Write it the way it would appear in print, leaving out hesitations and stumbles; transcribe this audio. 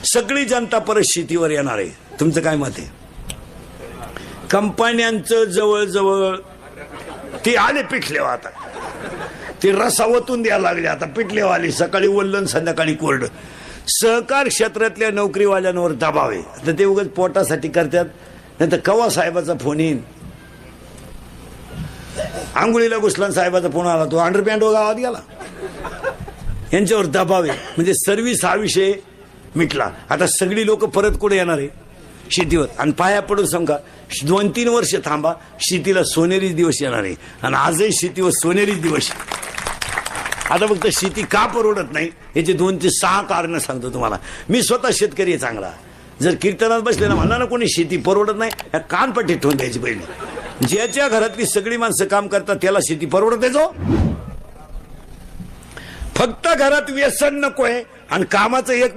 सगळी जनता परत शेतीवर येणार आहे. तुमचं काय मत आहे? कंपन्यांचं जवळजवळ ते आले पिठलेवा, आता ते रसावतून द्यायला लागले. आता पिठलेवाली सकाळी वल्लन संध्याकाळी कोरड. सहकार क्षेत्रातल्या नोकरीवाल्यांवर दबाव आहे. आता ते उगाच पोटासाठी करतात, नाही तर कवा साहेबाचा फोन येईन. आंघोळीला घुसला साहेबाचा फोन आला, तो अंडरपॅन्ट गावात गेला. यांच्यावर दबाव आहे. म्हणजे सर्व्हिस हा विषय मिटला. आता सगळी लोक परत कुठे येणार आहे? शेतीवर. आणि पाया पडून सांगा, 2-3 वर्ष थांबा, शेतीला सोनेरी दिवस येणार आहे. आणि आजही शेतीवर सोनेरी दिवस. आता फक्त शेती का परवडत नाही याचे 2 ते 6 कारण सांगतो तुम्हाला. मी स्वतः शेतकरी आहे चांगला. जर कीर्तनात बसले ना म्हणला ना कोणी शेती परवडत नाही, या कानपट्टी ठेवून द्यायची पहिली. ज्याच्या घरातली सगळी माणसं काम करतात त्याला शेती परवडते. जो फक्त घरात व्यसन नकोय आणि कामाचं एक